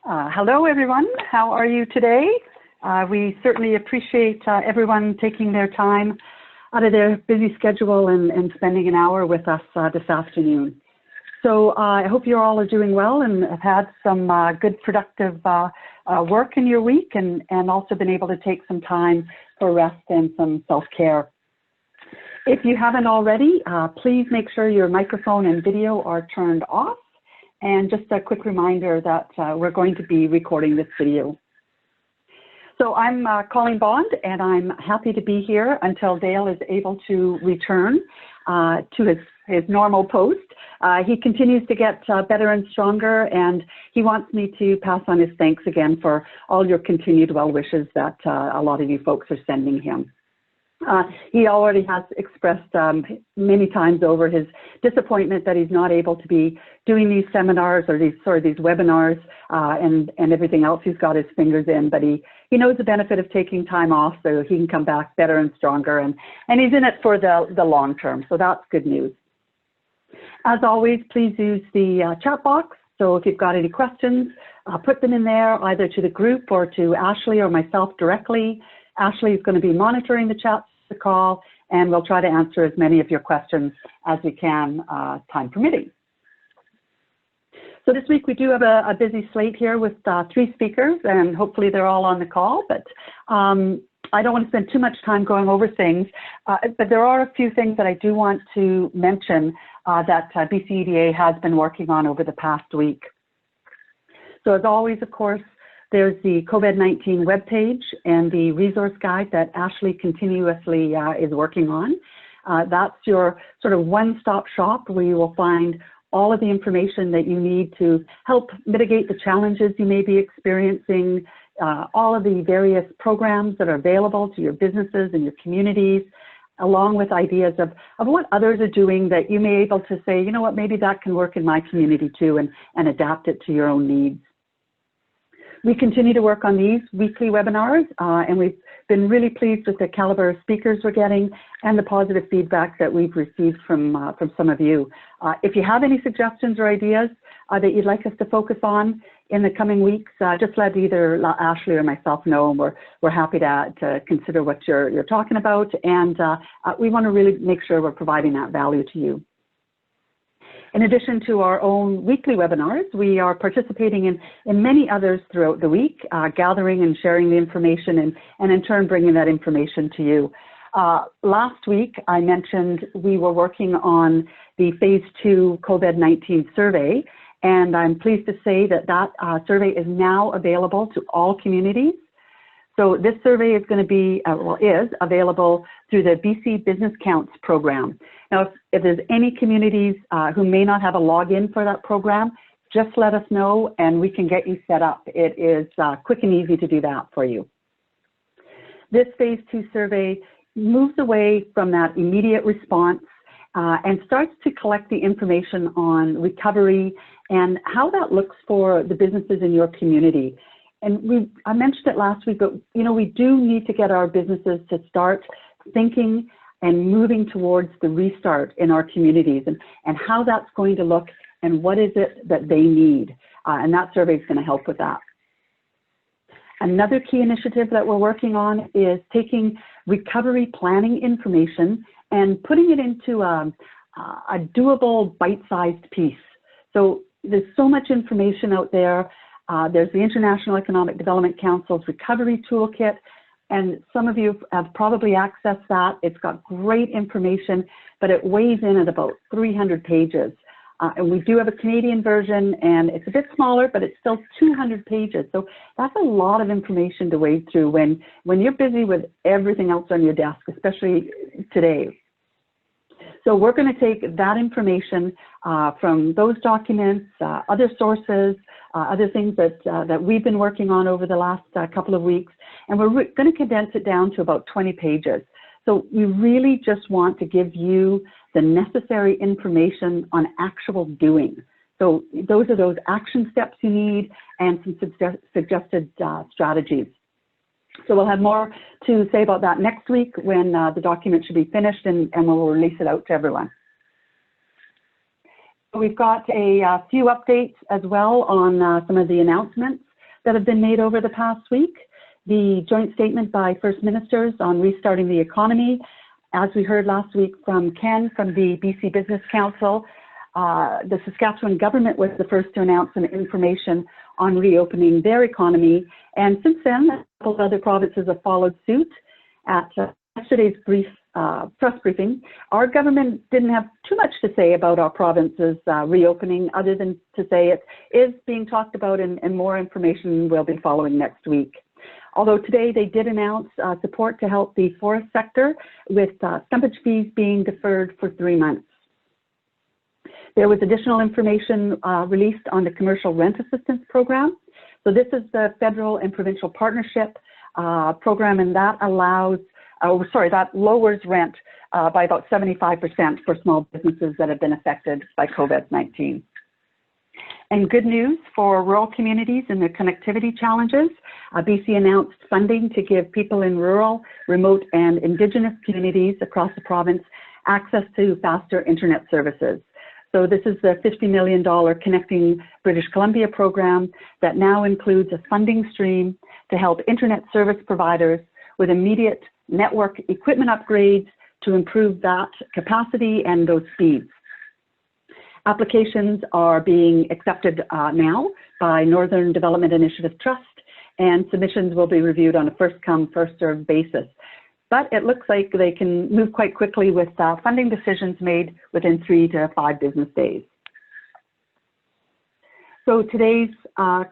Hello, everyone. How are you today? We certainly appreciate everyone taking their time out of their busy schedule and spending an hour with us this afternoon. So I hope you all are doing well and have had some good productive work in your week and also been able to take some time for rest and some self-care. If you haven't already, please make sure your microphone and video are turned off. And just a quick reminder that we're going to be recording this video. So I'm Colleen Bond, and I'm happy to be here until Dale is able to return to his normal post. He continues to get better and stronger, and he wants me to pass on his thanks again for all your continued well wishes that a lot of you folks are sending him. He already has expressed many times over his disappointment that he's not able to be doing these seminars or these webinars and everything else he's got his fingers in, but he knows the benefit of taking time off so he can come back better and stronger, and he's in it for the long term, so that's good news. As always, please use the chat box. So if you've got any questions, put them in there either to the group or to Ashley or myself directly. Ashley is going to be monitoring the chat, the call, and we'll try to answer as many of your questions as we can, time permitting. So this week we do have a busy slate here with 3 speakers, and hopefully they're all on the call, but I don't want to spend too much time going over things, but there are a few things that I do want to mention that BCEDA has been working on over the past week. So as always, of course, there's the COVID-19 webpage and the resource guide that Ashley continuously is working on. That's your sort of one-stop shop where you will find all of the information that you need to help mitigate the challenges you may be experiencing, all of the various programs that are available to your businesses and your communities, along with ideas of what others are doing that you may be able to say, you know what, maybe that can work in my community too, and adapt it to your own needs. We continue to work on these weekly webinars, and we've been really pleased with the caliber of speakers we're getting and the positive feedback that we've received from some of you. If you have any suggestions or ideas that you'd like us to focus on in the coming weeks, just let either Ashley or myself know, and we're happy to consider what you're talking about, and we want to really make sure we're providing that value to you. In addition to our own weekly webinars, we are participating in many others throughout the week, gathering and sharing the information and in turn bringing that information to you. Last week, I mentioned we were working on the Phase 2 COVID-19 survey, and I'm pleased to say that survey is now available to all communities. So this survey is going to be, is available through the BC Business Counts program. Now, if there's any communities who may not have a login for that program, just let us know and we can get you set up. It is quick and easy to do that for you. This Phase 2 survey moves away from that immediate response and starts to collect the information on recovery and how that looks for the businesses in your community. And I mentioned it last week, but you know, we do need to get our businesses to start thinking and moving towards the restart in our communities and how that's going to look and what is it that they need. And that survey is going to help with that. Another key initiative that we're working on is taking recovery planning information and putting it into a doable bite-sized piece. So there's so much information out there. There's the International Economic Development Council's Recovery Toolkit, and some of you have probably accessed that. It's got great information, but it weighs in at about 300 pages. And we do have a Canadian version, and it's a bit smaller, but it's still 200 pages. So that's a lot of information to wade through when you're busy with everything else on your desk, especially today. So we're going to take that information from those documents, other sources, other things that we've been working on over the last couple of weeks, and we're going to condense it down to about 20 pages. So we really just want to give you the necessary information on actual doing. So those are those action steps you need and some suggested strategies. So we'll have more to say about that next week when the document should be finished, and we'll release it out to everyone. We've got a few updates as well on some of the announcements that have been made over the past week. The joint statement by First Ministers on restarting the economy. As we heard last week from Ken from the BC Business Council, the Saskatchewan government was the first to announce some information on reopening their economy. And since then, a couple of other provinces have followed suit. At yesterday's press briefing, our government didn't have too much to say about our province's reopening, other than to say it is being talked about and more information will be following next week. Although today they did announce support to help the forest sector with stumpage fees being deferred for 3 months. There was additional information released on the commercial rent assistance program. So this is the federal and provincial partnership program, and that allows, that lowers rent by about 75% for small businesses that have been affected by COVID-19. And good news for rural communities and their connectivity challenges. BC announced funding to give people in rural, remote, and Indigenous communities across the province access to faster internet services. So this is the $50 million Connecting British Columbia program that now includes a funding stream to help internet service providers with immediate network equipment upgrades to improve that capacity and those speeds. Applications are being accepted now by Northern Development Initiative Trust, and submissions will be reviewed on a first-come, first-served basis. But it looks like they can move quite quickly with funding decisions made within 3 to 5 business days. So today's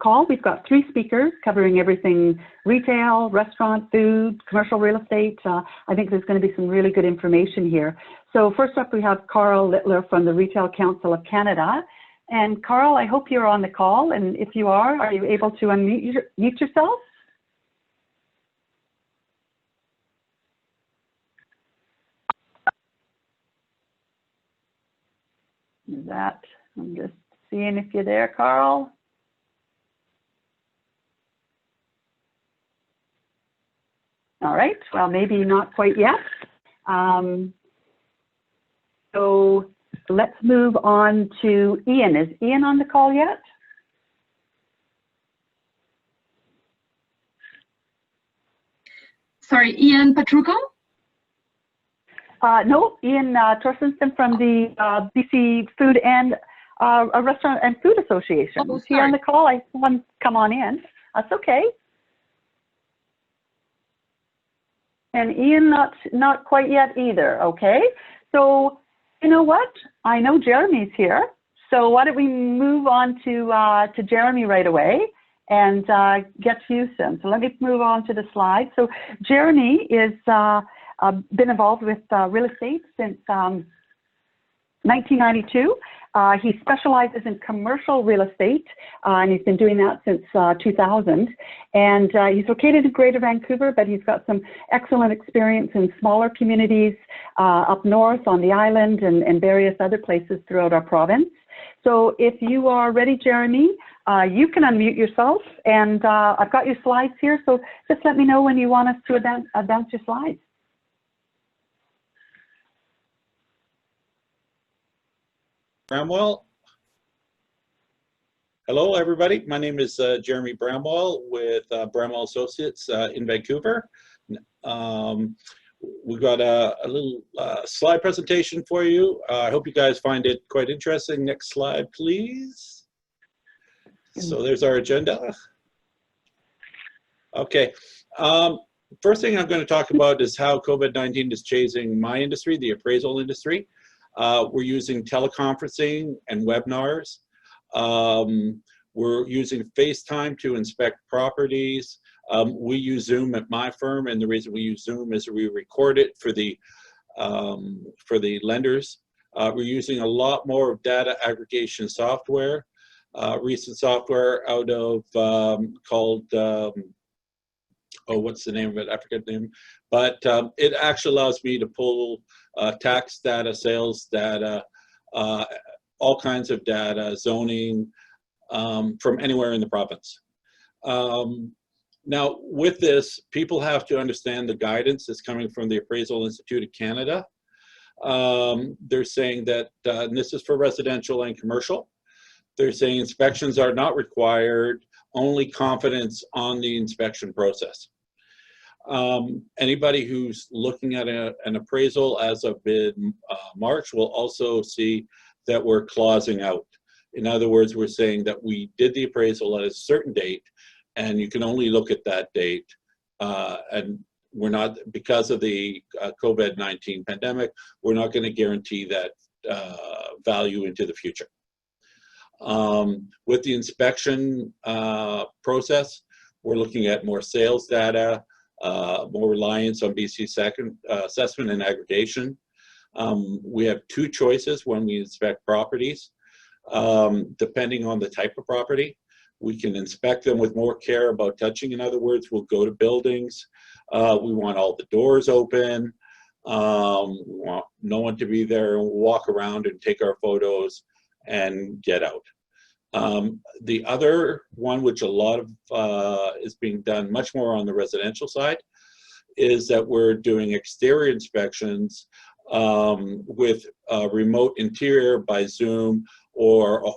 call, we've got 3 speakers covering everything retail, restaurant, food, commercial real estate. I think there's going to be some really good information here. So first up, we have Carl Littler from the Retail Council of Canada. And Carl, I hope you're on the call. And if you are you able to unmute yourself? I'm just seeing if you're there, Carl. All right, well, maybe not quite yet. So let's move on to Ian. Is Ian on the call yet? Sorry, Ian Patruco? No, Ian Tostenson from the BC Food and Restaurant and Food Association. Oh, is he on the call? I want to come on in. That's okay. And Ian, not quite yet either. Okay. So you know what? I know Jeremy's here. So why don't we move on to Jeremy right away and get to you soon. So let me move on to the slide. So Jeremy is been involved with real estate since 1992. He specializes in commercial real estate, and he's been doing that since 2000. And he's located in Greater Vancouver, but he's got some excellent experience in smaller communities up north on the island and various other places throughout our province. So if you are ready, Jeremy, you can unmute yourself, and I've got your slides here, so just let me know when you want us to advance your slides. Bramwell. Hello, everybody. My name is Jeremy Bramell with Bramwell Associates in Vancouver. We've got a little slide presentation for you. I hope you guys find it quite interesting. Next slide, please. So there's our agenda. Okay. First thing I'm going to talk about is how COVID-19 is changing my industry, the appraisal industry. We're using teleconferencing and webinars. We're using FaceTime to inspect properties. We use Zoom at my firm, and the reason we use Zoom is we record it for the lenders We're using a lot more of data aggregation software. Recent software out of called, oh, what's the name of it? I forget the name. But it actually allows me to pull tax data, sales data, all kinds of data, zoning, from anywhere in the province. Now, with this, people have to understand the guidance that's coming from the Appraisal Institute of Canada. They're saying that, and this is for residential and commercial, they're saying inspections are not required, only confidence on the inspection process. Anybody who's looking at an appraisal as of mid-March will also see that we're clausing out. In other words, we're saying that we did the appraisal at a certain date, and you can only look at that date, and we're not, because of the COVID-19 pandemic, we're not going to guarantee that value into the future. With the inspection process, we're looking at more sales data, more reliance on BC assessment and aggregation. We have two choices when we inspect properties, depending on the type of property. We can inspect them with more care about touching. In other words, we'll go to buildings. We want all the doors open. We want no one to be there, and walk around and take our photos and get out. The other one, which a lot of is being done much more on the residential side, is that we're doing exterior inspections with remote interior by Zoom, or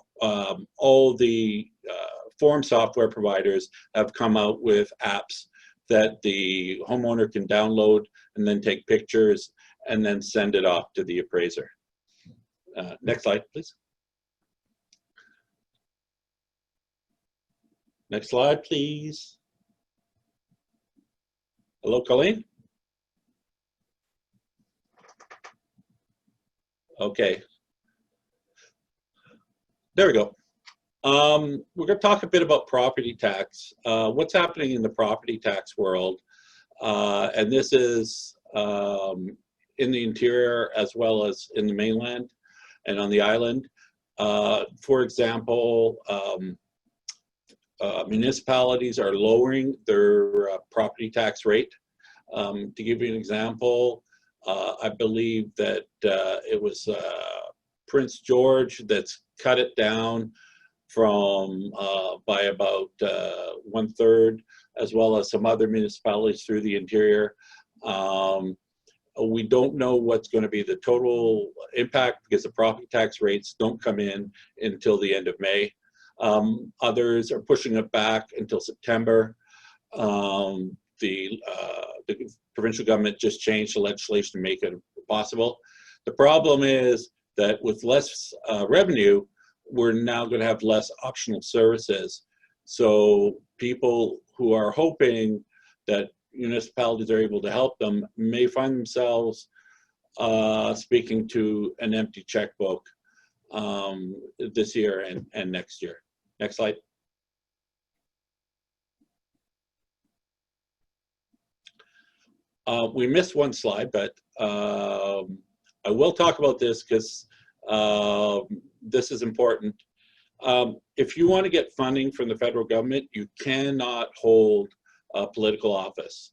all the form software providers have come out with apps that the homeowner can download and then take pictures and then send it off to the appraiser. Next slide, please. Next slide, please. Hello, Colleen? Okay. There we go. We're going to talk a bit about property tax. What's happening in the property tax world, and this is in the interior as well as in the mainland and on the island. For example, municipalities are lowering their property tax rate. To give you an example, I believe that it was Prince George that's cut it down from by about 1/3, as well as some other municipalities through the interior. We don't know what's going to be the total impact, because the property tax rates don't come in until the end of May. Others are pushing it back until September. The provincial government just changed the legislation to make it possible. The problem is that with less revenue, we're now going to have less optional services. So people who are hoping that municipalities are able to help them may find themselves speaking to an empty checkbook this year and next year. Next slide. We missed one slide, but I will talk about this because this is important. If you want to get funding from the federal government, you cannot hold a political office.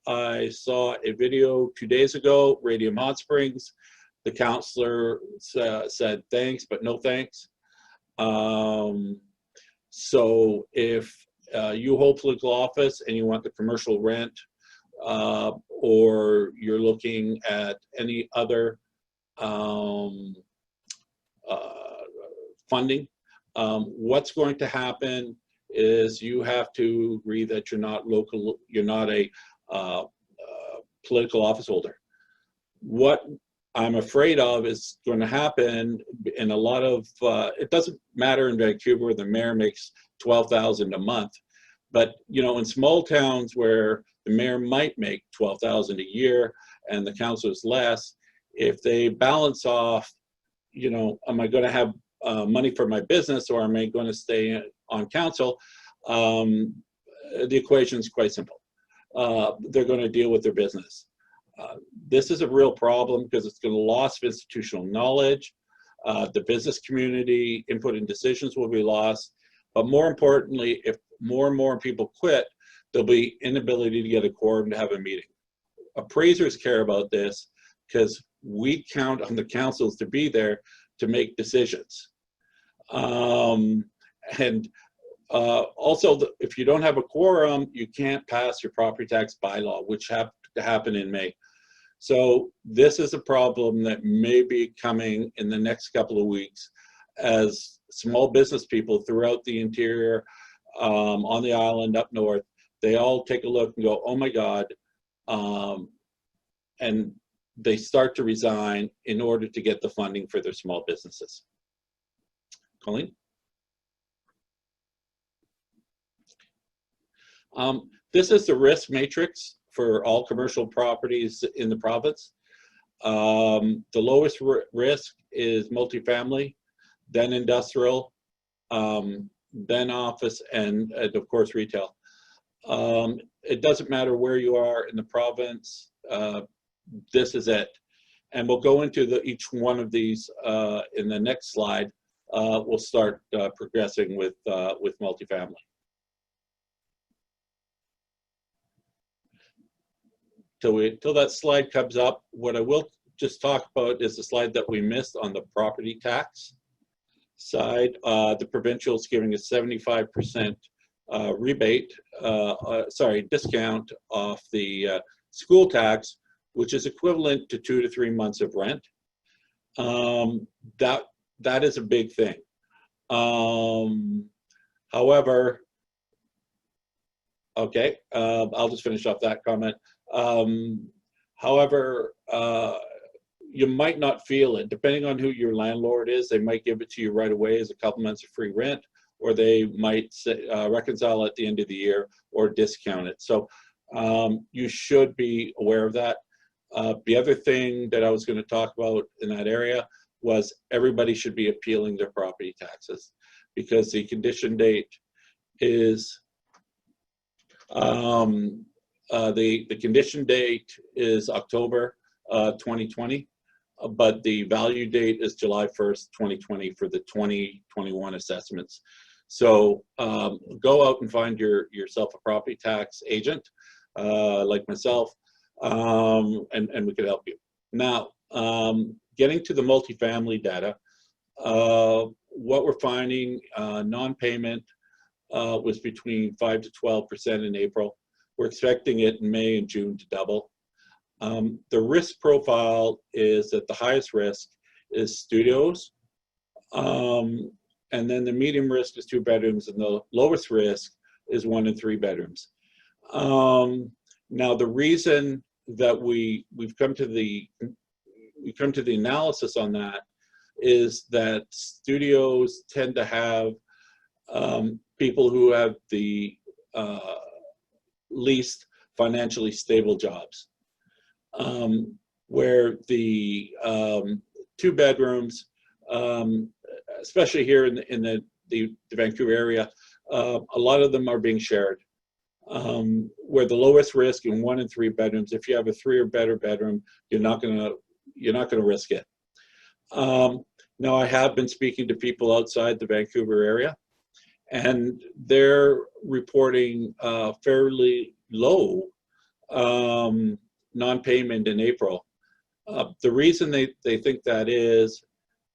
I saw a video 2 days ago, Radium Hot Springs. The counselor said thanks, but no thanks. So if you hold political office and you want the commercial rent, or you're looking at any other funding, what's going to happen is you have to agree that you're not a political office holder. What I'm afraid of is going to happen in a lot of, it doesn't matter in Vancouver, the mayor makes $12,000 a month, but in small towns where the mayor might make $12,000 a year and the councilor's less, if they balance off, am I going to have money for my business, or am I going to stay on council? The equation is quite simple. They're going to deal with their business. This is a real problem because it's going to loss of institutional knowledge. The business community input and decisions will be lost. But more importantly, if more and more people quit, there'll be inability to get a quorum to have a meeting. Appraisers care about this because we count on the councils to be there to make decisions. Also, if you don't have a quorum, you can't pass your property tax bylaw, which have to happen in May. So this is a problem that may be coming in the next couple of weeks as small business people throughout the interior, on the island, up north, they all take a look and go, oh my God, and they start to resign in order to get the funding for their small businesses. Colleen? This is the risk matrix for all commercial properties in the province. The lowest risk is multifamily, then industrial, then office, and of course retail. It doesn't matter where you are in the province, this is it. And we'll go into each one of these in the next slide. We'll start progressing with multifamily. Till that slide comes up, what I will just talk about is the slide that we missed on the property tax side. The provincial is giving a 75% rebate, discount off the school tax, which is equivalent to 2 to 3 months of rent. That is a big thing. However, okay, I'll just finish off that comment. However, you might not feel it. Depending on who your landlord is, they might give it to you right away as a couple months of free rent, or they might say, reconcile at the end of the year or discount it. So you should be aware of that. The other thing that I was going to talk about in that area was everybody should be appealing their property taxes, because the condition date is the condition date is October 2020, but the value date is July 1st, 2020 for the 2021 assessments. So go out and find yourself a property tax agent like myself, and we could help you. Now, getting to the multifamily data, what we're finding, non-payment was between 5 to 12% in April. We're expecting it in May and June to double. The risk profile is that the highest risk is studios, and then the medium risk is 2 bedrooms, and the lowest risk is 1 and 3 bedrooms. Now, the reason that we've come to the analysis on that is that studios tend to have people who have the least financially stable jobs, where the 2 bedrooms, especially here in the Vancouver area, a lot of them are being shared. Where the lowest risk in 1 and 3 bedrooms, if you have a 3 or better bedroom, you're not gonna risk it. Now, I have been speaking to people outside the Vancouver area, and they're reporting fairly low non-payment in April. The reason they think that is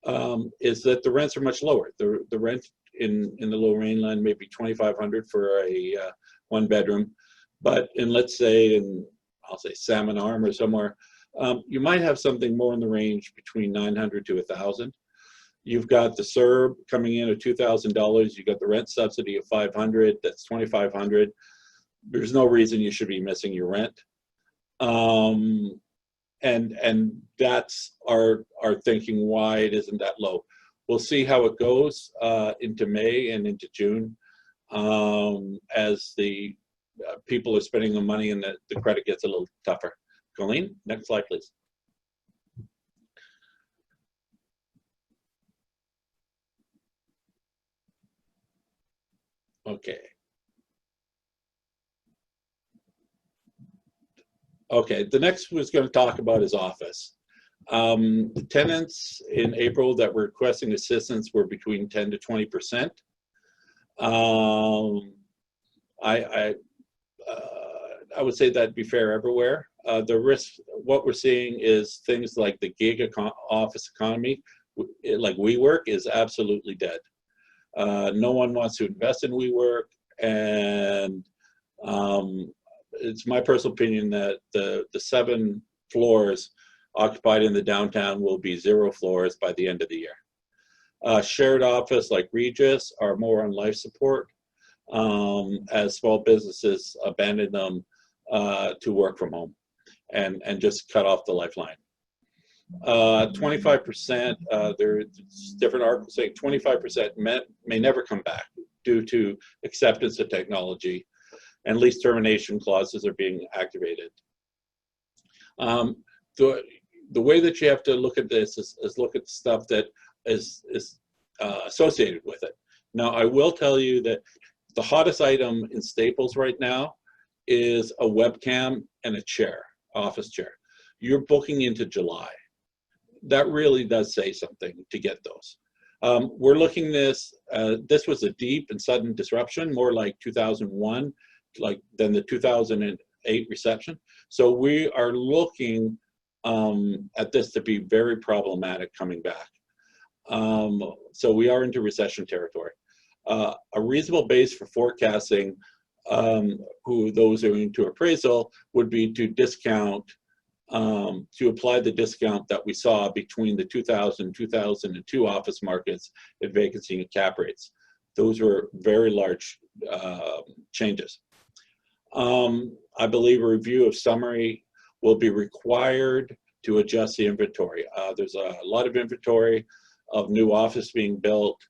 that the rents are much lower. The rent in the Lower Mainland may be $2,500 for a 1 bedroom, but let's say I'll say Salmon Arm or somewhere, you might have something more in the range between $900 to $1,000. You've got the CERB coming in at $2,000. You've got the rent subsidy of $500. That's $2,500. There's no reason you should be missing your rent. And that's our thinking why it isn't that low. We'll see how it goes into May and into June as the people are spending the money and the credit gets a little tougher. Colleen, next slide, please. Okay. Okay, the next was going to talk about is office. The tenants in April that were requesting assistance were between 10 to 20%. I would say that'd be fair everywhere. The risk, what we're seeing is things like the gig office economy, like WeWork, is absolutely dead. No one wants to invest in WeWork, and it's my personal opinion that the 7 floors occupied in the downtown will be 0 floors by the end of the year. Shared office like Regis are more on life support, as small businesses abandon them to work from home and just cut off the lifeline. 25%, there's different articles saying 25% may never come back due to acceptance of technology, and lease termination clauses are being activated. The way that you have to look at this is look at stuff that is associated with it. Now, I will tell you that the hottest item in Staples right now is a webcam and a chair, office chair. You're booking into July. That really does say something to get those. We're looking this was a deep and sudden disruption, more like 2001, than the 2008 recession. So we are looking at this to be very problematic coming back. So we are into recession territory. A reasonable base for forecasting those who are into appraisal would be to discount, to apply the discount that we saw between the 2002 office markets at vacancy and cap rates. Those were very large changes. I believe a review of summary will be required to adjust the inventory. There's a lot of inventory of new office being built,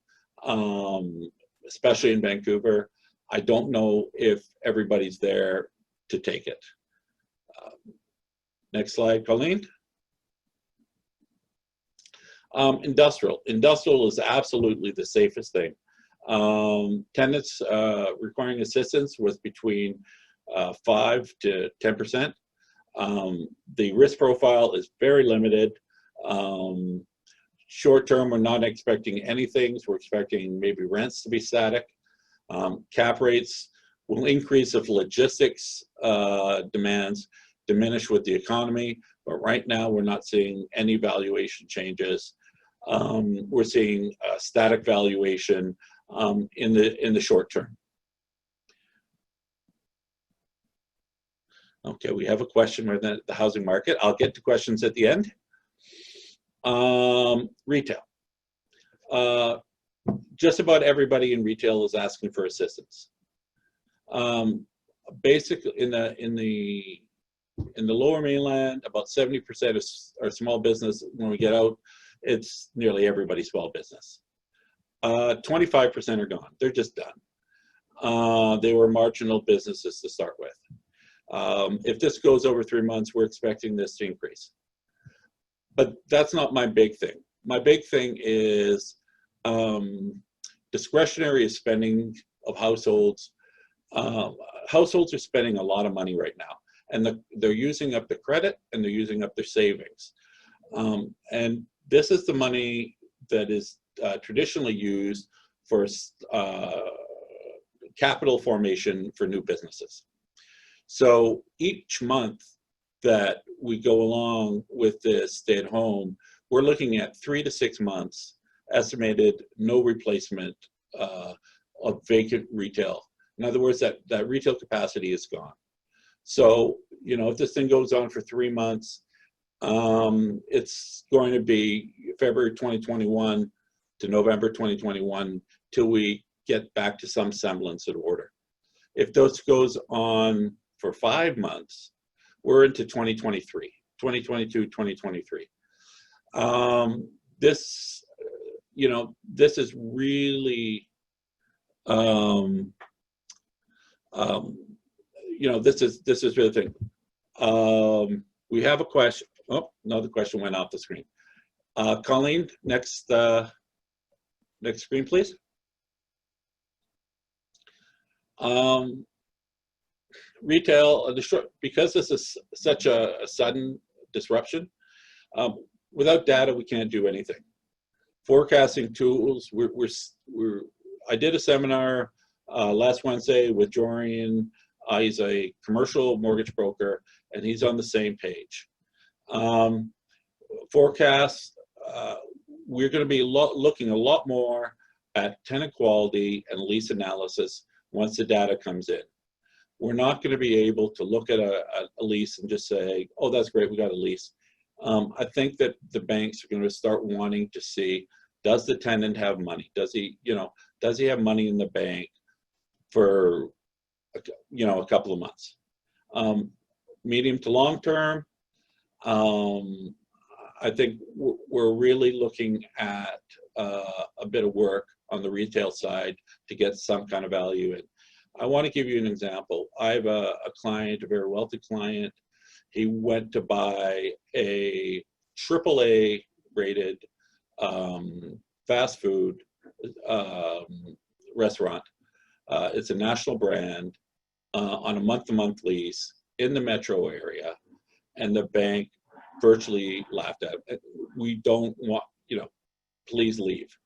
especially in Vancouver. I don't know if everybody's there to take it. Next slide, Colleen. Industrial. Industrial is absolutely the safest thing. Tenants requiring assistance with between 5 to 10%. The risk profile is very limited. Short term, we're not expecting anything. So we're expecting maybe rents to be static. Cap rates will increase if logistics demands diminish with the economy, but right now we're not seeing any valuation changes. We're seeing static valuation in the short term. Okay, we have a question with the housing market. I'll get to questions at the end. Retail. Just about everybody in retail is asking for assistance. Basically, in the Lower Mainland, about 70% are small business. When we get out, it's nearly everybody small business. 25% are gone. They're just done. They were marginal businesses to start with. If this goes over 3 months, we're expecting this to increase. But that's not my big thing. My big thing is discretionary spending of households. Households are spending a lot of money right now, and they're using up the credit and they're using up their savings. And this is the money that is traditionally used for capital formation for new businesses. So each month that we go along with this stay at home, we're looking at 3 to 6 months estimated no replacement of vacant retail. In other words, that retail capacity is gone. So, you know, if this thing goes on for 3 months, it's going to be February 2021 to November 2021 till we get back to some semblance of order. If this goes on for 5 months, we're into 2023, 2022, 2023. This, you know, this is really, you know, this is really the thing. We have a question. Oh, another question went off the screen. Colleen, next screen, please. Retail, because this is such a sudden disruption, without data, we can't do anything. Forecasting tools, I did a seminar last Wednesday with Jorian. He's a commercial mortgage broker, and he's on the same page. Forecasts, we're going to be looking a lot more at tenant quality and lease analysis once the data comes in. We're not going to be able to look at a lease and just say, oh, that's great, we got a lease. I think that the banks are going to start wanting to see, does the tenant have money? Does he have money in the bank for, a couple of months? Medium to long term, I think we're really looking at a bit of work on the retail side to get some kind of value in. I want to give you an example. I have a client, a very wealthy client. He went to buy a AAA rated fast food restaurant. It's a national brand on a month-to-month lease in the metro area, and the bank virtually laughed at it. We don't want, please leave.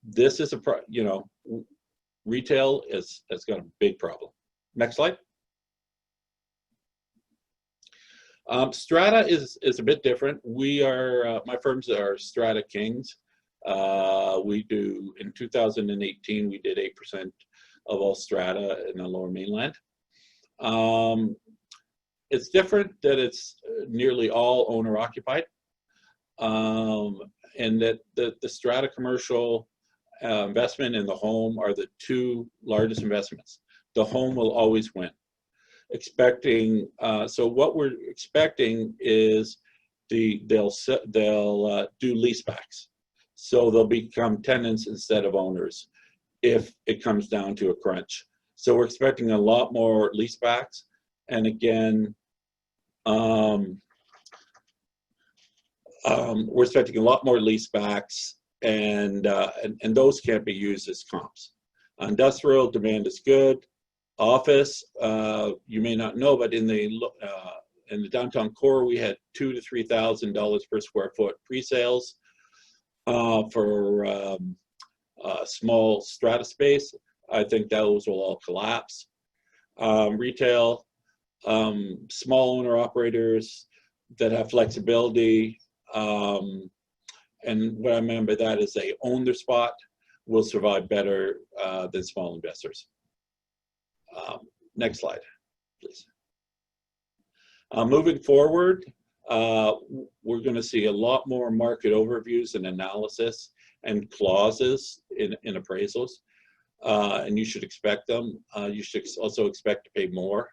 This is retail has got a big problem. Next slide. Strata is a bit different. We are, my firms are Strata Kings. In 2018, we did 8% of all strata in the Lower Mainland. It's different that it's nearly all owner occupied, and that the strata commercial investment and the home are the two largest investments. The home will always win. So what we're expecting is they'll do leasebacks. So they'll become tenants instead of owners if it comes down to a crunch. So we're expecting a lot more leasebacks. And again, we're expecting a lot more leasebacks, and those can't be used as comps. Industrial demand is good. Office, you may not know, but in the downtown core, we had $2,000 to $3,000 per square foot pre-sales for small strata space. I think those will all collapse. Retail, small owner operators that have flexibility, and what I mean by that is they own their spot, will survive better than small investors. Next slide, please. Moving forward, we're going to see a lot more market overviews and analysis and clauses in appraisals, and you should expect them. You should also expect to pay more.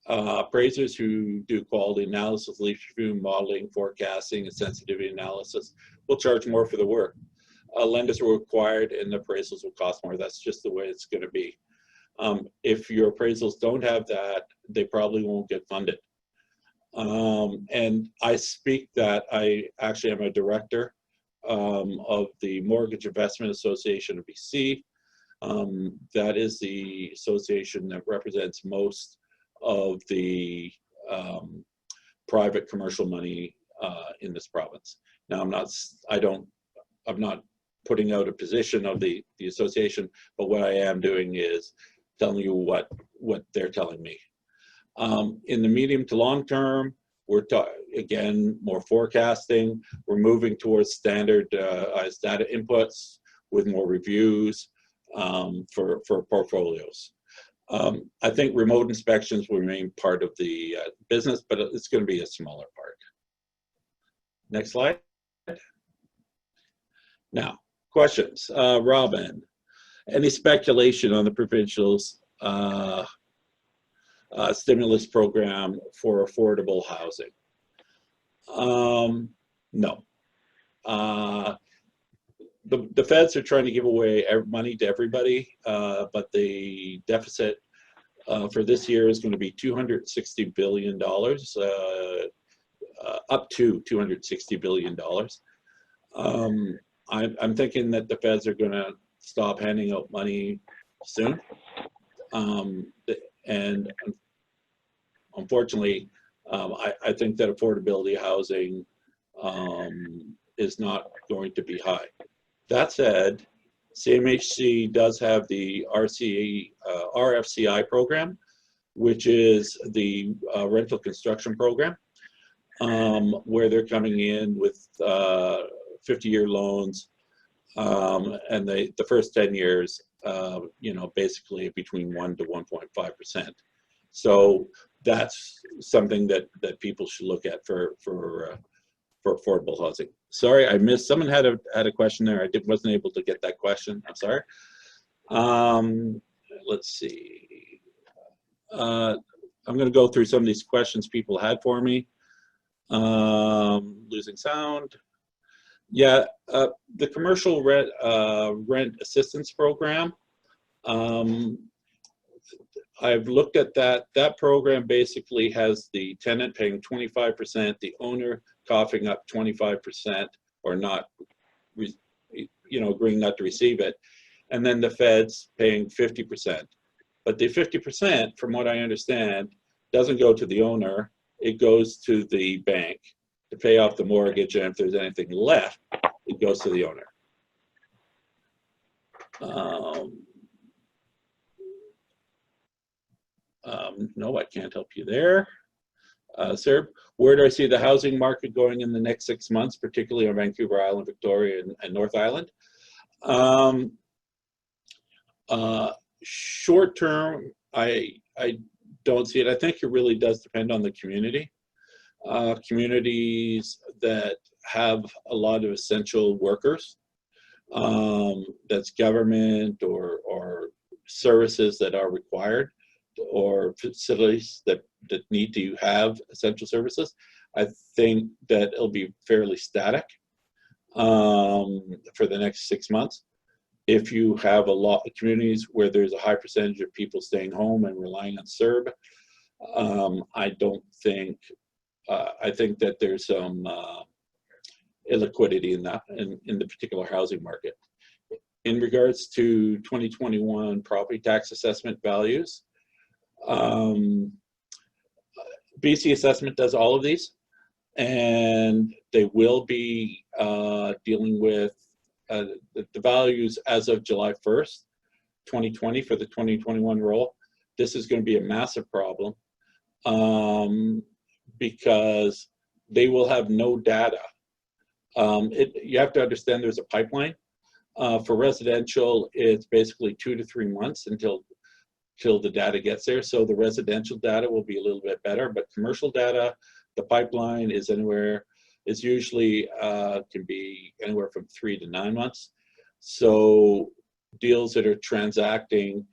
Appraisers who do quality analysis, lease review, modeling, forecasting, and sensitivity analysis will charge more for the work. Lenders are required, and appraisals will cost more. That's just the way it's going to be. If your appraisals don't have that, they probably won't get funded. And I speak that I actually am a director of the Mortgage Investment Association of BC. That is the association that represents most of the private commercial money in this province. Now, I'm not putting out a position of the association, but what I am doing is telling you what they're telling me. In the medium to long term, we're again more forecasting. We're moving towards standardized data inputs with more reviews for portfolios. I think remote inspections will remain part of the business, but it's going to be a smaller part. Next slide. Now, questions. Robin, any speculation on the provincial's stimulus program for affordable housing? No. The feds are trying to give away money to everybody, but the deficit for this year is going to be $260 billion, up to $260 billion. I'm thinking that the feds are going to stop handing out money soon. and unfortunately, I think that affordability housing is not going to be high. That said, CMHC does have the RFCI program, which is the rental construction program, where they're coming in with 50-year loans, and the first 10 years, you know, basically between 1 to 1.5%. So that's something that people should look at for affordable housing. Sorry, I missed. Someone had a question there. I wasn't able to get that question. I'm sorry. Let's see. I'm going to go through some of these questions people had for me. Losing sound. Yeah, the commercial rent assistance program. I've looked at that. That program basically has the tenant paying 25%, the owner coughing up 25%, or not, you know, agreeing not to receive it, and then the feds paying 50%. But the 50%, from what I understand, doesn't go to the owner. It goes to the bank to pay off the mortgage, and if there's anything left, it goes to the owner. No, I can't help you there. Sir, where do I see the housing market going in the next 6 months, particularly on Vancouver Island, Victoria, and North Island? Short term, I don't see it. I think it really does depend on the community. Communities that have a lot of essential workers, that's government or services that are required, or facilities that need to have essential services, I think that it'll be fairly static for the next 6 months. If you have a lot of communities where there's a high percentage of people staying home and relying on CERB, I don't think, I think that there's some illiquidity in that, in the particular housing market. In regards to 2021 property tax assessment values, BC Assessment does all of these, and they will be dealing with the values as of July 1st, 2020 for the 2021 roll. This is going to be a massive problem because they will have no data. You have to understand there's a pipeline. For residential, it's basically 2 to 3 months until the data gets there. So the residential data will be a little bit better, but commercial data, the pipeline is usually can be anywhere from 3 to 9 months. So deals that are transacting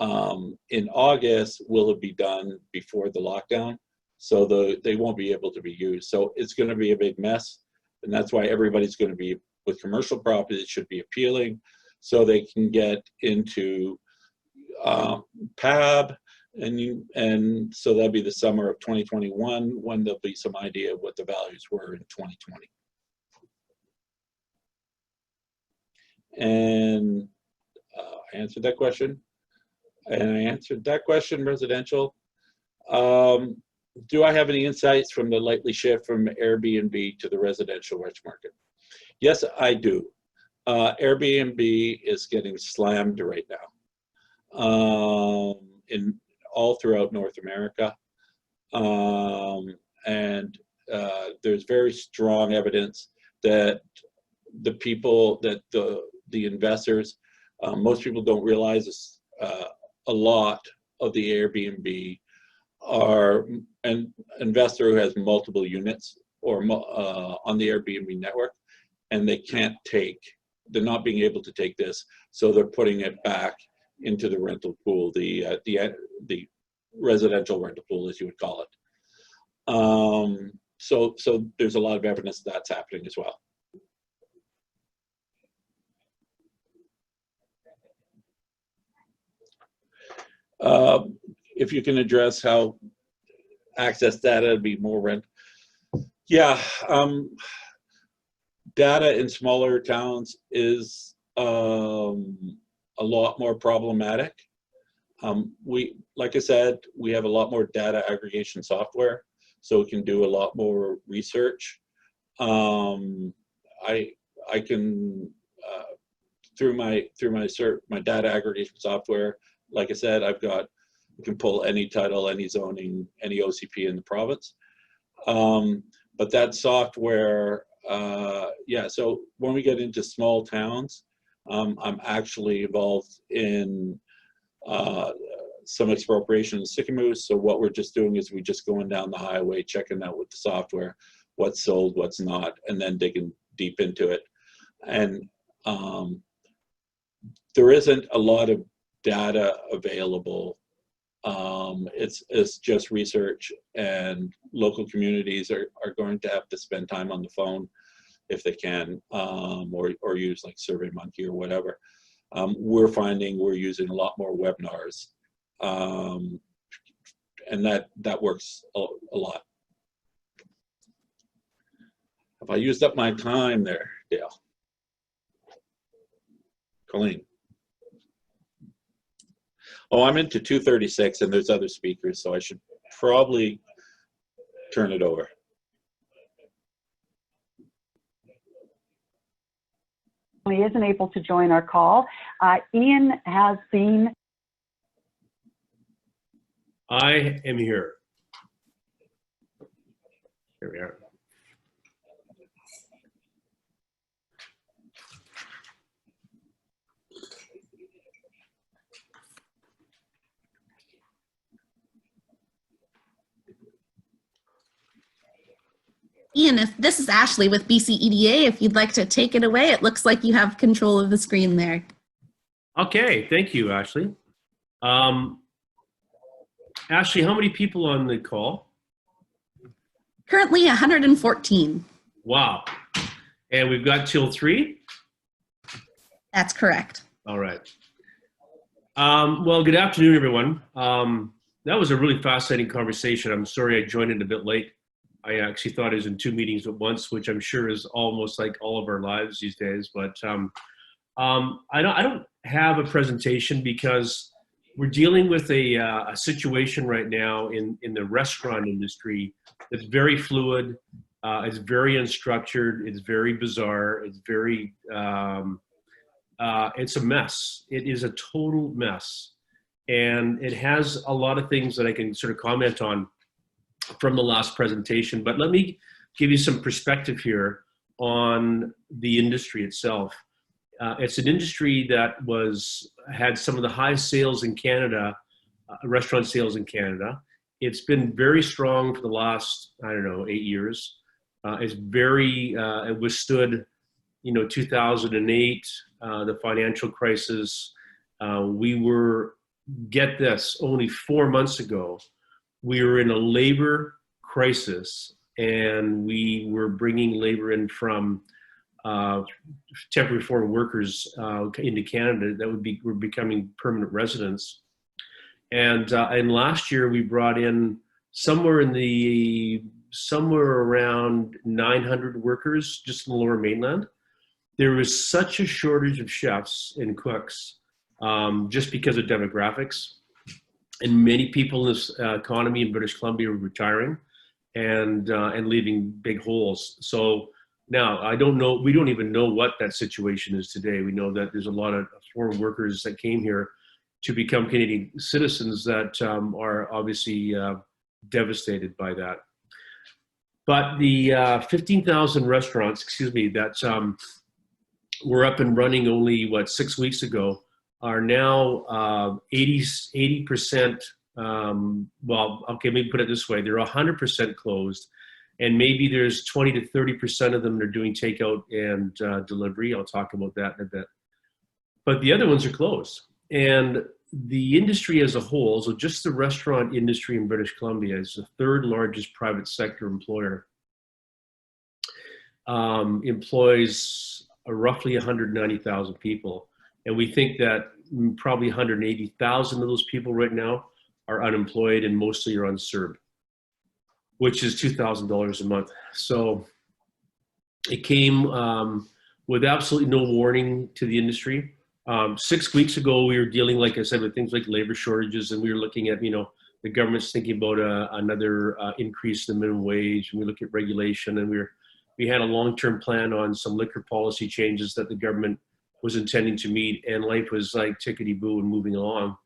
in August will be done before the lockdown. So they won't be able to be used. So it's going to be a big mess. And that's why everybody's going to be, with commercial properties, should be appealing so they can get into PAB, and so that'll be the summer of 2021 when there'll be some idea of what the values were in 2020. And I answered that question. And I answered that question, residential. Do I have any insights from the likely shift from Airbnb to the residential rent market? Yes, I do. Airbnb is getting slammed right now. In all throughout North America, and there's very strong evidence that the people, that the investors, most people don't realize this, a lot of the Airbnb are an investor who has multiple units or on the Airbnb network, and they're not being able to take this, so they're putting it back into the rental pool, the residential rental pool, as you would call it. So there's a lot of evidence that's happening as well. If you can address how access data would be more rent. Yeah, data in smaller towns is a lot more problematic. Like I said, we have a lot more data aggregation software, so we can do a lot more research. I can through my data aggregation software. Like I said, we can pull any title, any zoning, any OCP in the province. But that software, yeah. So when we get into small towns, I'm actually involved in some expropriation in Sycamoose. So what we're just doing is we're just going down the highway, checking out with the software, what's sold, what's not, and then digging deep into it. And there isn't a lot of data available. It's just research, and local communities are going to have to spend time on the phone if they can, or use like SurveyMonkey or whatever. We're finding we're using a lot more webinars, and that works a lot. Have I used up my time there, Dale? Colleen? Oh, I'm into 236 and there's other speakers, so I should probably turn it over. He isn't able to join our call. Ian has been. I am here. Here we are. Ian, if this is Ashley with BCEDA, if you'd like to take it away, it looks like you have control of the screen there. Okay, thank you, Ashley. Ashley, how many people on the call? Currently 114. Wow. And we've got till 3? That's correct. All right. Well, good afternoon, everyone. That was a really fascinating conversation. I'm sorry I joined in a bit late. I actually thought I was in 2 meetings at once, which I'm sure is almost like all of our lives these days. But I don't have a presentation because we're dealing with a situation right now in the restaurant industry that's very fluid. It's very unstructured. It's very bizarre. It's very, it's a mess. It is a total mess. And it has a lot of things that I can sort of comment on from the last presentation, but let me give you some perspective here on the industry itself. It's an industry that had some of the highest sales in Canada, restaurant sales in Canada. It's been very strong for the last, 8 years. It withstood, 2008, the financial crisis. Get this, only 4 months ago, we were in a labor crisis, and we were bringing labor in from temporary foreign workers into Canada that were becoming permanent residents. And last year we brought in somewhere around 900 workers just in the Lower Mainland. There was such a shortage of chefs and cooks just because of demographics. And many people in this economy in British Columbia are retiring and leaving big holes. So now we don't even know what that situation is today. We know that there's a lot of foreign workers that came here to become Canadian citizens that are obviously devastated by that. But the 15,000 restaurants, that were up and running only, 6 weeks ago, are now 80%, maybe put it this way, they're 100% closed, and maybe there's 20 to 30% of them that are doing takeout and delivery. I'll talk about that in a bit. But the other ones are closed. And the industry as a whole, so just the restaurant industry in British Columbia is the 3rd largest private sector employer. Employs roughly 190,000 people. And we think that probably 180,000 of those people right now are unemployed, and mostly are on CERB, which is $2,000 a month. So it came with absolutely no warning to the industry. 6 weeks ago, we were dealing, like I said, with things like labor shortages, and we were looking at, the government's thinking about another increase in the minimum wage, and we look at regulation, and we had a long-term plan on some liquor policy changes that the government was intending to meet, and life was like tickety-boo and moving along.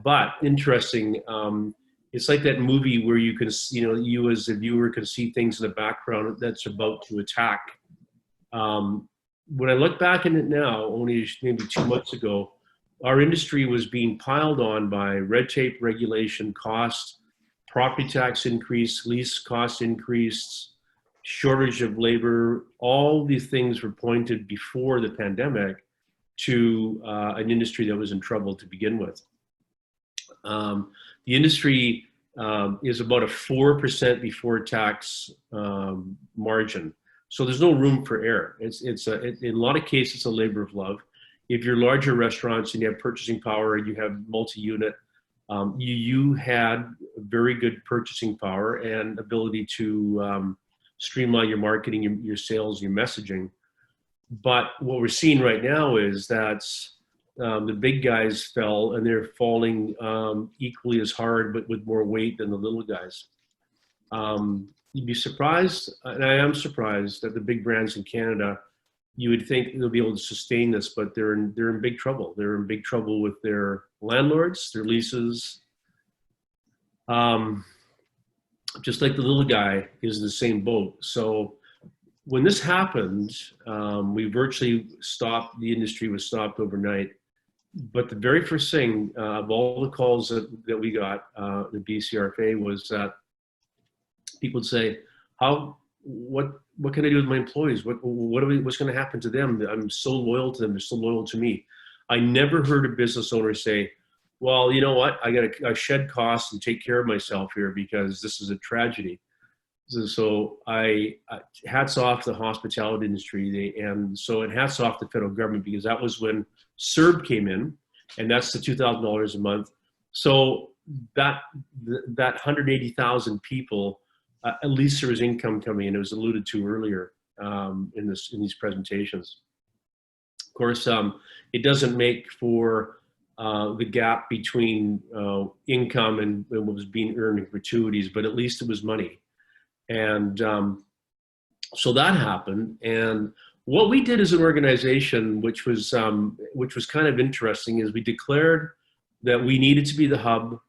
But interesting, it's like that movie where you can, you as a viewer can see things in the background that's about to attack. When I look back in it now, only maybe 2 months ago, our industry was being piled on by red tape, regulation, cost, property tax increase, lease cost increase, shortage of labor. All these things were pointed before the pandemic to an industry that was in trouble to begin with. The industry is about a 4% before tax margin. So there's no room for error. In a lot of cases, it's a labor of love. If you're larger restaurants and you have purchasing power and you have multi-unit, you had very good purchasing power and ability to streamline your marketing, your sales, your messaging. But what we're seeing right now is that the big guys fell, and they're falling equally as hard, but with more weight than the little guys. You'd be surprised, and I am surprised, that the big brands in Canada, you would think they'll be able to sustain this, but they're in big trouble. They're in big trouble with their landlords, their leases. Just like the little guy is in the same boat. So when this happened, we virtually stopped, the industry was stopped overnight. But the very first thing of all the calls that we got, the BCRFA, was that people would say, what can I do with my employees? What's going to happen to them? I'm so loyal to them. They're so loyal to me. I never heard a business owner say, well, you know what? I got to shed costs and take care of myself here because this is a tragedy. So hats off to the hospitality industry. And hats off to the federal government, because that was when CERB came in, and that's the $2,000 a month. So that 180,000 people, at least there was income coming in. It was alluded to earlier in these presentations. Of course, it doesn't make for the gap between income and what was being earned in gratuities, but at least it was money. And so that happened. And what we did as an organization, which was kind of interesting, is we declared that we needed to be the hub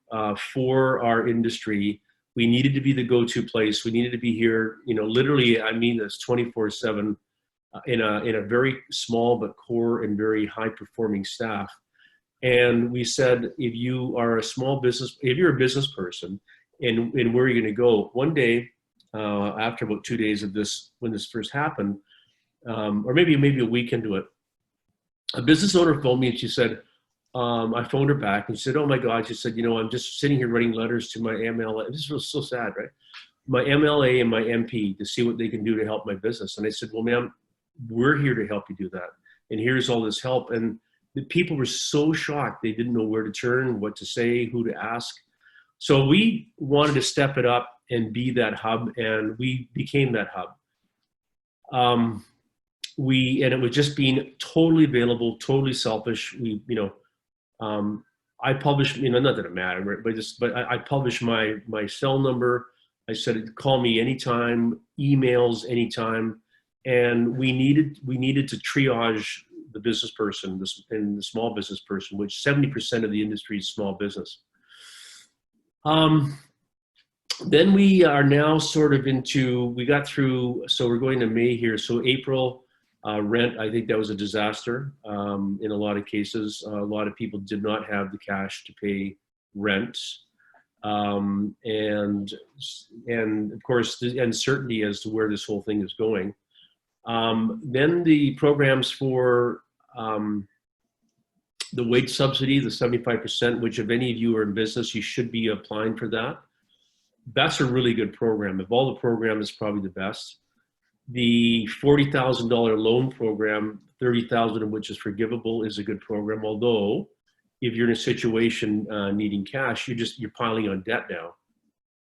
for our industry. We needed to be the go-to place. We needed to be here, literally, I mean this, 24/7 in a very small but core and very high-performing staff. And we said, if you are a small business, if you're a business person, and where are you going to go? One day, after about 2 days of this, when this first happened, or maybe a week into it, a business owner phoned me, and she said, I phoned her back, and she said, oh my God, she said, I'm just sitting here writing letters to my MLA. This was so sad, right? My MLA and my MP to see what they can do to help my business. And I said, well, ma'am, we're here to help you do that. And here's all this help. And the people were so shocked. They didn't know where to turn, what to say, who to ask. So we wanted to step it up and be that hub, and we became that hub. And it was just being totally available, totally selfish. I published, not that it mattered, but I published my cell number. I said, call me anytime, emails anytime. And we needed to triage the business person and the small business person, which 70% of the industry is small business. Then we are now sort of we got through, so we're going to May here. So April, rent, I think that was a disaster in a lot of cases. A lot of people did not have the cash to pay rent. And of course, the uncertainty as to where this whole thing is going. Then the programs for the wage subsidy, the 75%, which if any of you are in business, you should be applying for that. That's a really good program. Of all the programs, it's probably the best. The $40,000 loan program, 30,000 of which is forgivable, is a good program. Although, if you're in a situation needing cash, you're piling on debt now.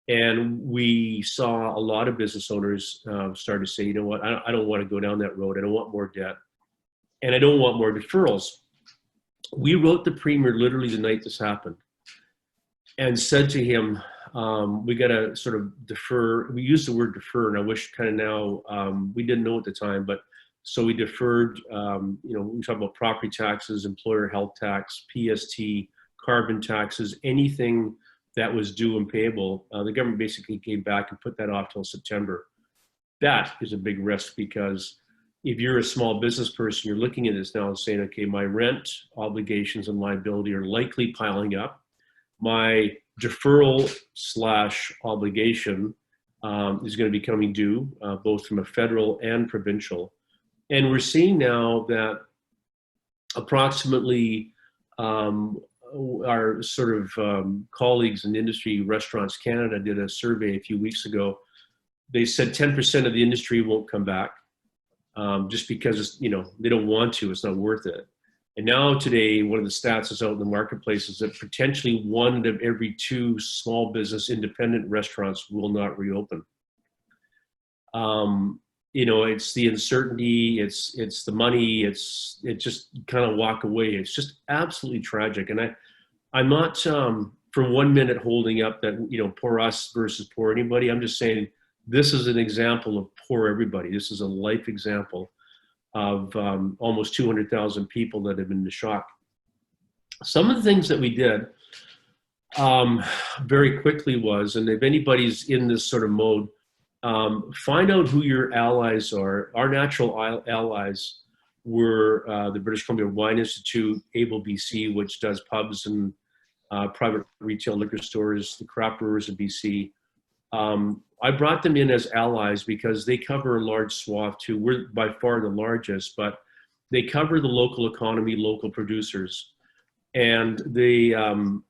And we saw a lot of business owners start to say, you know what, I don't want to go down that road. I don't want more debt, and I don't want more deferrals. We wrote the Premier literally the night this happened and said to him, we got to sort of defer. We used the word defer, and I wish kind of now, we didn't know at the time, but so we deferred, we talk about property taxes, employer health tax, PST, carbon taxes, anything that was due and payable. The government basically came back and put that off till September. That is a big risk, because if you're a small business person, you're looking at this now and saying, okay, my rent obligations and liability are likely piling up. My deferral / obligation is going to be coming due, both from a federal and provincial. And we're seeing now that approximately our sort of colleagues in the industry, Restaurants Canada, did a survey a few weeks ago. They said 10% of the industry won't come back just because it's, they don't want to, it's not worth it. And now today, one of the stats that's out in the marketplace is that potentially 1 of every 2 small business independent restaurants will not reopen. It's the uncertainty, it's the money, it just kind of walk away. It's just absolutely tragic. And I'm not for 1 minute holding up that, poor us versus poor anybody. I'm just saying this is an example of poor everybody. This is a life example of almost 200,000 people that have been in shock. Some of the things that we did very quickly was, and if anybody's in this sort of mode, find out who your allies are. Our natural allies were the British Columbia Wine Institute, Able BC, which does pubs and private retail liquor stores, the Craft Brewers of BC. I brought them in as allies because they cover a large swath too. We're by far the largest, but they cover the local economy, local producers. And the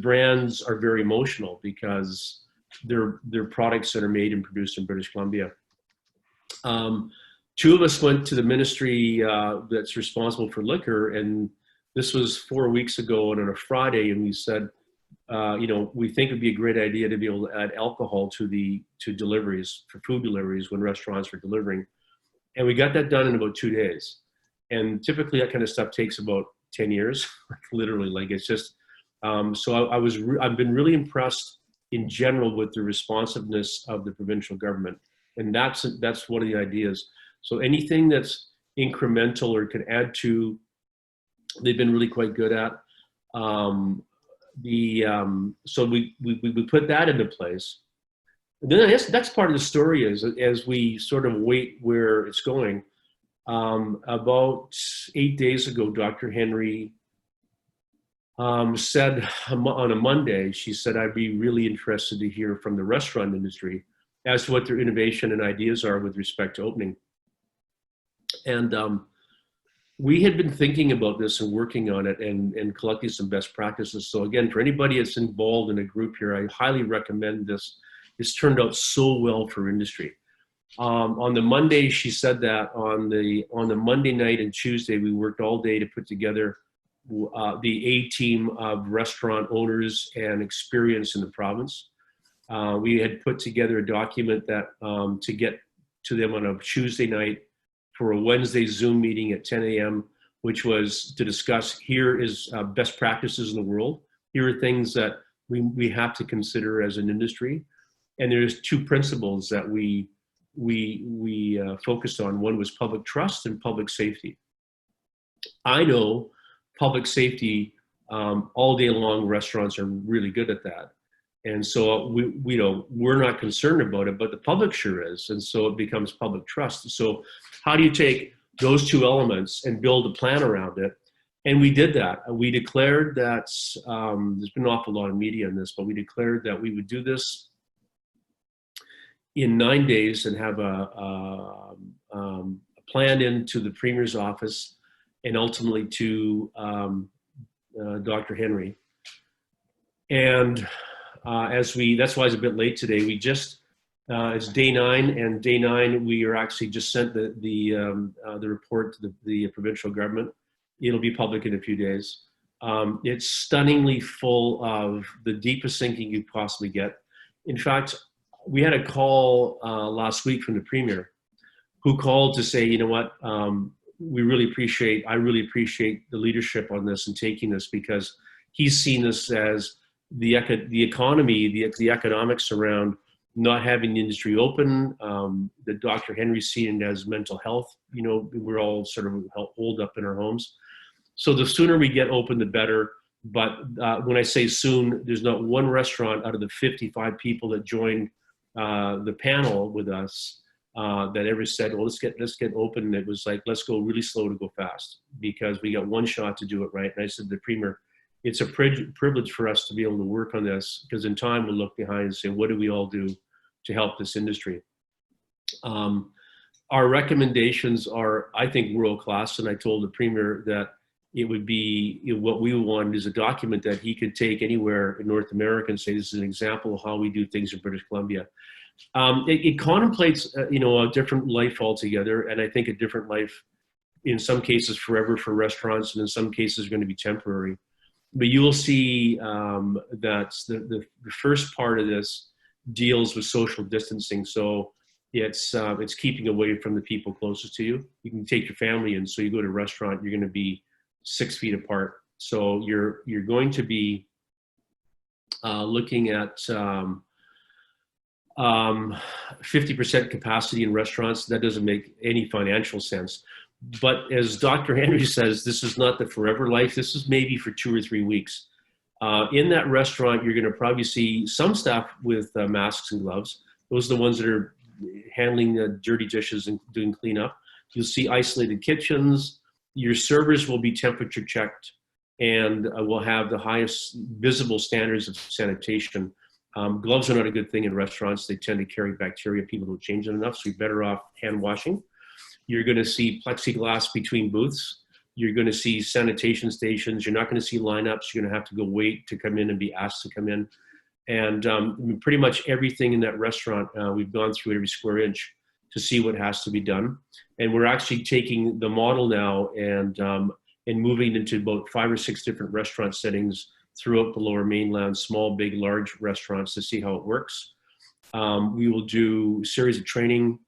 brands are very emotional because they're products that are made and produced in British Columbia. 2 of us went to the ministry that's responsible for liquor, and this was 4 weeks ago and on a Friday, and we said, we think it'd be a great idea to be able to add alcohol to deliveries, for food deliveries when restaurants are delivering. And we got that done in about 2 days. And typically that kind of stuff takes about 10 years, literally, it's just, so I've been really impressed in general with the responsiveness of the provincial government. And that's one of the ideas. So anything that's incremental or can add to, they've been really quite good at. So we put that into place. And then I guess that's part of the story is as we sort of wait where it's going. About 8 days ago, Dr. Henry said on a Monday, she said, I'd be really interested to hear from the restaurant industry as to what their innovation and ideas are with respect to opening. And we had been thinking about this and working on it and collecting some best practices. So again, for anybody that's involved in a group here, I highly recommend this. It's turned out so well for industry. On the Monday, she said that on the Monday night and Tuesday, we worked all day to put together the A-team of restaurant owners and experience in the province. We had put together a document that to get to them on a Tuesday night for a Wednesday Zoom meeting at 10 a.m., which was to discuss, here is best practices in the world. Here are things that we have to consider as an industry. And there's 2 principles that we focused on. One was public trust and public safety. I know public safety, all day long, restaurants are really good at that. And so we're not concerned about it, but the public sure is. And so it becomes public trust. So how do you take those 2 elements and build a plan around it? And we did that. We declared that, there's been an awful lot of media in this, but we declared that we would do this in 9 days and have a plan into the Premier's office and ultimately to Dr. Henry. And that's why it's a bit late today. We just, it's day 9, and day 9, we are actually just sent the report to the provincial government. It'll be public in a few days. It's stunningly full of the deepest thinking you possibly get. In fact, we had a call last week from the Premier who called to say, you know what, I really appreciate the leadership on this and taking this, because he's seen this as the economy, the economics around not having the industry open. The Dr. Henry's seen it as mental health. You know, we're all sort of holed up in our homes. So the sooner we get open, the better. But when I say soon, there's not one restaurant out of the 55 people that joined the panel with us that ever said, well, let's get open. And it was like, let's go really slow to go fast, because we got one shot to do it right. And I said to the Premier, it's a privilege for us to be able to work on this, because in time we'll look behind and say, what do we all do to help this industry? Our recommendations are, I think, world class. And I told the Premier that it would be, you know, what we wanted is a document that he could take anywhere in North America and say, this is an example of how we do things in British Columbia. It contemplates, you know, a different life altogether. And I think a different life, in some cases forever for restaurants, and in some cases going to be temporary. But you will see that the first part of this deals with social distancing. So it's keeping away from the people closest to you. You can take your family in. So you go to a restaurant, you're going to be 6 feet apart. So you're going to be looking at 50% capacity in restaurants. That doesn't make any financial sense. But as Dr. Henry says, this is not the forever life. This is maybe for 2 or 3 weeks. In that restaurant, you're going to probably see some staff with masks and gloves. Those are the ones that are handling dirty dishes and doing cleanup. You'll see isolated kitchens. Your servers will be temperature checked and will have the highest visible standards of sanitation. Gloves are not a good thing in restaurants. They tend to carry bacteria. People don't change it enough, so you're better off hand washing. You're going to see plexiglass between booths. You're going to see sanitation stations. You're not going to see lineups. You're going to have to go wait to come in and be asked to come in. And pretty much everything in that restaurant, we've gone through every square inch to see what has to be done. And we're actually taking the model now and moving into about 5 or 6 different restaurant settings throughout the Lower Mainland, small, big, large restaurants, to see how it works. We will do a series of training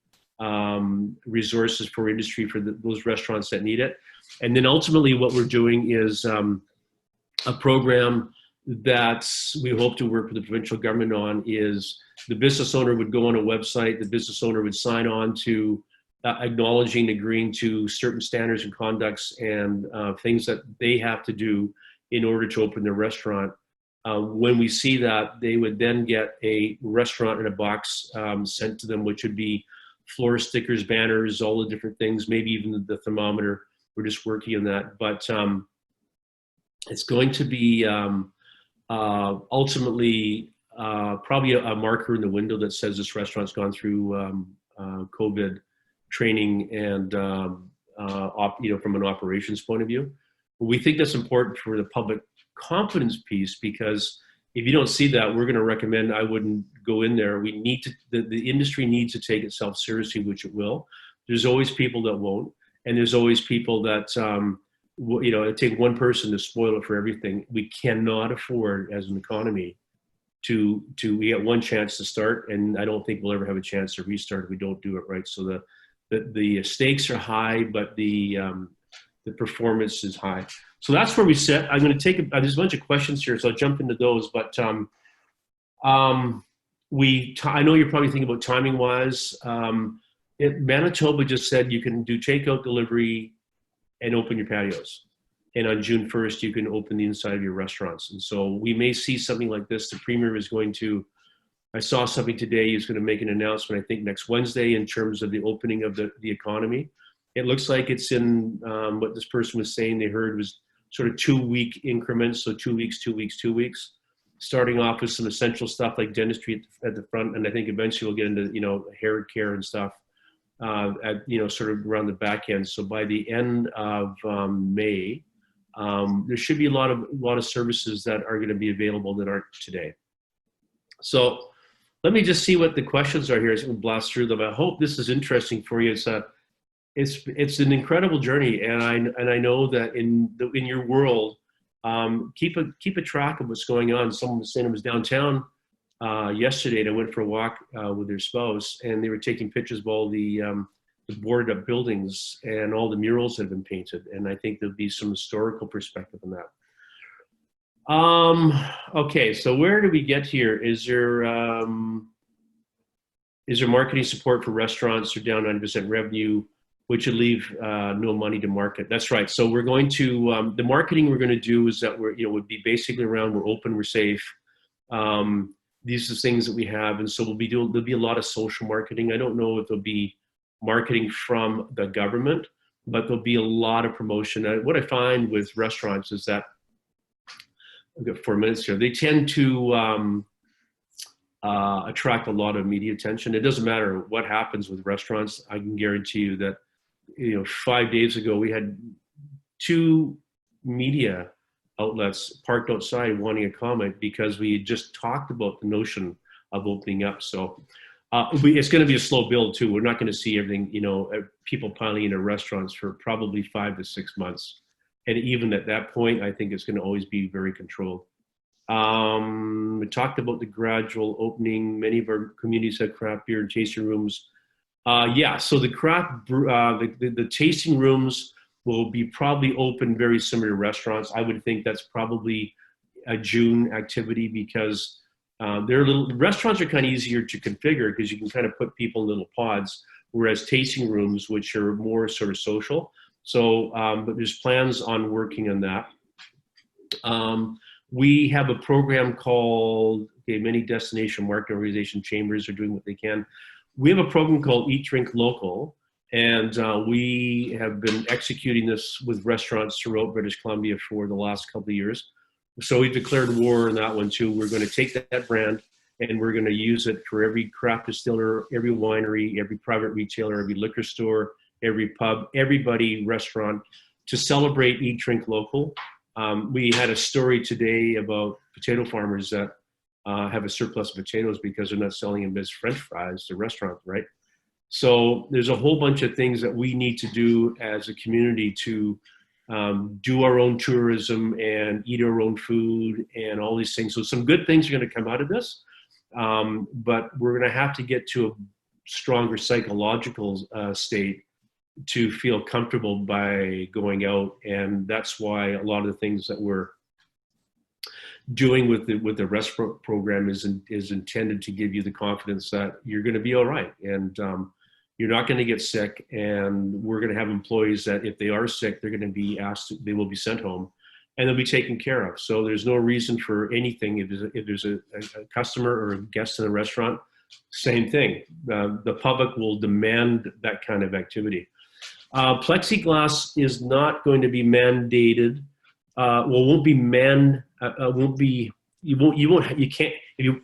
resources for industry for those restaurants that need it. And then ultimately what we're doing is a program that we hope to work with the provincial government on. Is the business owner would go on a website, the business owner would sign on to acknowledging, agreeing to certain standards and conducts and things that they have to do in order to open their restaurant. When we see that, they would then get a restaurant in a box sent to them, which would be floor stickers, banners, all the different things, maybe even the thermometer. We're just working on that. But it's going to be ultimately probably a marker in the window that says this restaurant's gone through COVID training and you know, from an operations point of view. But we think that's important for the public confidence piece, because if you don't see that, we're going to recommend I wouldn't go in there. We need to, the industry needs to take itself seriously, which it will. There's always people that won't, and there's always people that you know, it takes one person to spoil it for everything. We cannot afford, as an economy, we get one chance to start, and I don't think we'll ever have a chance to restart if we don't do it right. So the stakes are high, but the performance is high. So that's where we sit. I'm going to take there's a bunch of questions here, so I'll jump into those. But I know you're probably thinking about timing wise. Manitoba just said you can do takeout, delivery, and open your patios. And on June 1st, you can open the inside of your restaurants. And so we may see something like this. The Premier is going to, I saw something today, he's going to make an announcement, I think next Wednesday, in terms of the opening of the economy. It looks like it's in what this person was saying, they heard was sort of 2-week increments. So 2 weeks, 2 weeks, 2 weeks, starting off with some essential stuff like dentistry at the front. And I think eventually we'll get into, you know, hair care and stuff at, you know, sort of around the back end. So by the end of May, there should be a lot of services that are going to be available that aren't today. So let me just see what the questions are here. So we'll blast through them. I hope this is interesting for you. It's an incredible journey, and I know that in your world, keep a track of what's going on. Someone was saying I was downtown yesterday, and I went for a walk with their spouse, and they were taking pictures of all the the boarded up buildings and all the murals that have been painted. And I think there'll be some historical perspective on that. Okay, so where do we get here? Is there marketing support for restaurants? They're down 90% revenue, which would leave no money to market. That's right. So we're going to, the marketing we're going to do is that would be basically around, we're open, we're safe. These are the things that we have. And so there'll be a lot of social marketing. I don't know if there'll be marketing from the government, but there'll be a lot of promotion. What I find with restaurants is that, I've got 4 minutes here, they tend to attract a lot of media attention. It doesn't matter what happens with restaurants. I can guarantee you that, 5 days ago, we had 2 media outlets parked outside wanting a comment because we had just talked about the notion of opening up. So it's going to be a slow build too. We're not going to see everything, people piling into restaurants for probably 5 to 6 months. And even at that point, I think it's going to always be very controlled. We talked about the gradual opening. Many of our communities have craft beer and tasting rooms. So the craft, the tasting rooms will be probably open very similar to restaurants. I would think that's probably a June activity because restaurants are kind of easier to configure because you can kind of put people in little pods, whereas tasting rooms, which are more sort of social. So, but there's plans on working on that. We have a program called, many destination marketing organization chambers are doing what they can. We have a program called Eat, Drink Local, and we have been executing this with restaurants throughout British Columbia for the last couple of years. So we've declared war on that one too. We're going to take that brand and we're going to use it for every craft distiller, every winery, every private retailer, every liquor store, every pub, everybody, restaurant, to celebrate Eat, Drink Local. We had a story today about potato farmers that have a surplus of potatoes because they're not selling them as French fries to restaurants, right? So there's a whole bunch of things that we need to do as a community to do our own tourism and eat our own food and all these things. So some good things are going to come out of this, but we're going to have to get to a stronger psychological state to feel comfortable by going out. And that's why a lot of the things that we're doing with the rest program is intended to give you the confidence that you're going to be all right. And you're not going to get sick, and we're going to have employees that if they are sick, they're going to be asked, they will be sent home and they'll be taken care of. So there's no reason for anything. If there's a customer or a guest in a restaurant, same thing. The public will demand that kind of activity. Plexiglass is not going to be mandated. Won't be you can't,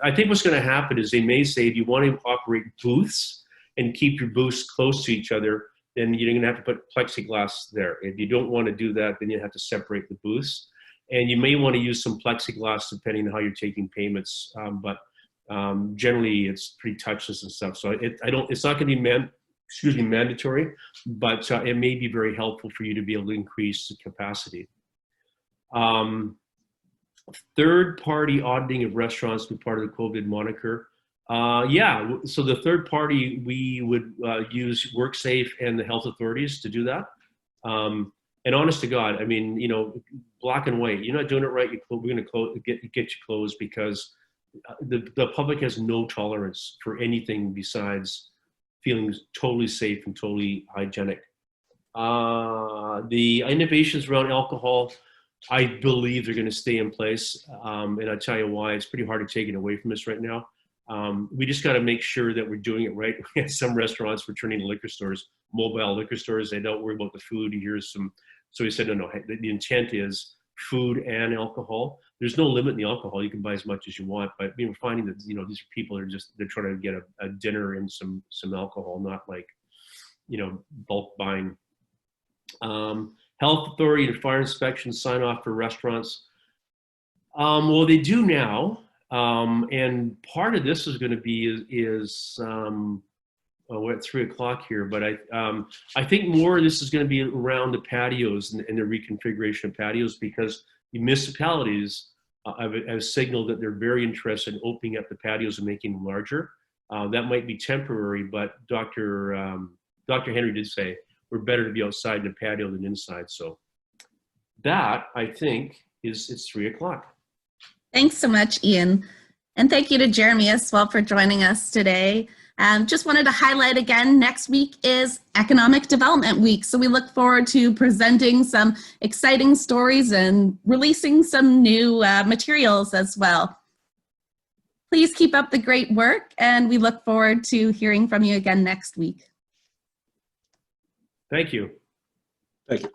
I think what's going to happen is they may say if you want to operate booths and keep your booths close to each other, then you're going to have to put plexiglass there. If you don't want to do that, then you have to separate the booths. And you may want to use some plexiglass depending on how you're taking payments. But generally it's pretty touchless and stuff. So it's not going to be mandatory, but it may be very helpful for you to be able to increase the capacity. Third-party auditing of restaurants be part of the COVID moniker. So the third party, we would use WorkSafe and the health authorities to do that. And honest to God, I mean, black and white, you're not doing it right, we're going to get you closed because the public has no tolerance for anything besides feeling totally safe and totally hygienic. The innovations around alcohol, I believe they're going to stay in place. And I'll tell you why. It's pretty hard to take it away from us right now. We just got to make sure that we're doing it right. We have some restaurants we're turning to liquor stores, mobile liquor stores. They don't worry about the food. So we said, no, the intent is food and alcohol. There's no limit in the alcohol. You can buy as much as you want, but we're finding that, these people are they're trying to get a dinner and some alcohol, not like, bulk buying. Health authority and fire inspection sign off for restaurants. Well, they do now. And part of this is going to be we're at 3 o'clock here, but I think more of this is going to be around the patios and the reconfiguration of patios, because the municipalities have signaled that they're very interested in opening up the patios and making them larger. That might be temporary, but Dr. Dr. Henry did say we're better to be outside in the patio than inside. So that, I think, it's 3 o'clock. Thanks so much, Ian. And thank you to Jeremy as well for joining us today. Just wanted to highlight again, next week is Economic Development Week. So we look forward to presenting some exciting stories and releasing some new materials as well. Please keep up the great work, and we look forward to hearing from you again next week. Thank you. Thank you.